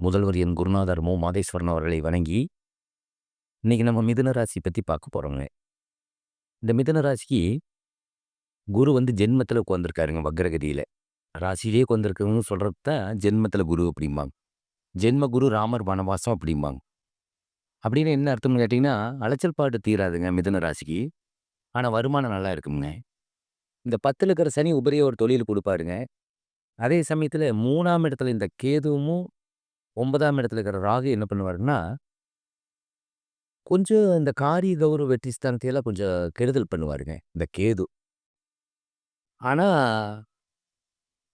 முதல்வர் என் குருநாதர் மு. மாதேஸ்வரன் அவர்களை வணங்கி, இன்னைக்கு நம்ம மிதுன ராசி பத்தி பார்க்க போறோங்க. இந்த மிதுன ராசிக்கு குரு வந்து ஜென்மத்தில உட்கார்ந்திருக்காருங்க வக்ரகதியில. ராசியிலேயே உட்கார்ந்திருக்கவங்க சொல்றது தான் ஜென்மத்தில குரு அப்படிம்பாங்க. ஜென்ம குரு ராமர் வனவாசம் அப்படிம்பாங்க. அப்படின்னு என்ன அர்த்தம்னு கேட்டீங்கன்னா, அலைச்சல் பாடு தீராதுங்க மிதுன ராசிக்கு. ஆனா வருமானம் நல்லா இருக்கும்ங்க. இந்த 10ல இருக்கிற சனி உபரிய ஒரு தொழில் குடுப்பாருங்க. அதே சமயத்தில 3ஆம் இடத்துல இந்த கேதுவும், 9ஆம் இடத்துல இருக்கிற ராகு என்ன பண்ணுவாருன்னா, கொஞ்சம் இந்த காரிய கௌரவ வெற்றி ஸ்தானத்தையெல்லாம் கொஞ்சம் கெடுதல் பண்ணுவாருங்க, இந்த கேது. ஆனா,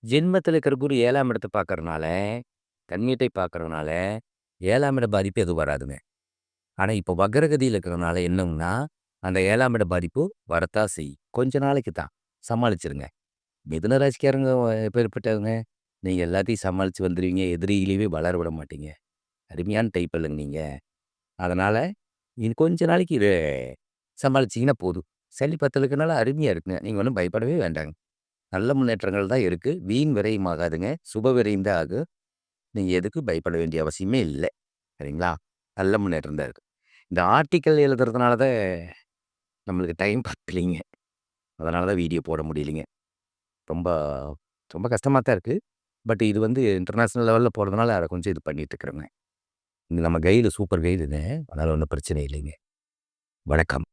ஜென்மத்தில இருக்கிற குரு 7ஆம் இடத்த பார்க்கறனால, கன்னியத்தை பார்க்கறனால, 7ஆம் இட பாதிப்பு எதுவும் வராதுங்க. ஆனா, இப்போ வக்ரகதியில இருக்கிறனால என்னங்கன்னா, அந்த 7ஆம் இட பாதிப்பு வரத்தான் செய்யும். கொஞ்ச நாளைக்கு தான். சமாளிச்சுருங்க. மிதுன ராசிக்காரங்க எப்பேர்ப்பட்டவங்க? நீங்க எல்லாத்தையும் சமாளிச்சு வந்துருவீங்க. எதிரிகளையவே வளர விட மாட்டீங்க. அருமையான டைப் இல்லங்க நீங்க. அதனால, இது கொஞ்ச நாளைக்கு இத சமாளிச்சீங்கன்னா போதும். சனி 10ல இருக்கனால அருமையா இருக்குங்க. நீங்க ஒண்ணும் பயப்படவே வேண்டாங்க. நல்ல முன்னேற்றங்கள் தான் இருக்கு. வீண் விரயம் ஆகாதுங்க. சுப விரயம் தான் ஆகும். நீங்க எதுக்கும் பயப்பட வேண்டிய அவசியமே இல்ல. சரிங்களா? நல்ல முன்னேற்றம் தான் இருக்கு. இந்த ஆர்டிக்கிள் எழுதுறதுனால தான் நம்மளுக்கு டைம் பத்தலைங்க. அதனால தான் வீடியோ போட முடியலைங்க. ரொம்ப ரொம்ப கஷ்டமா தான் இருக்கு. பட் இது வந்து இன்டர்நேஷனல் லெவல்ல போறதுனால அத கொஞ்சம் இது பண்ணிட்டு இருக்கிறேங்க. நம்ம கைடு சூப்பர் கைடுங்க. அதனால ஒண்ணும் பிரச்சனை இல்லைங்க. வணக்கம்.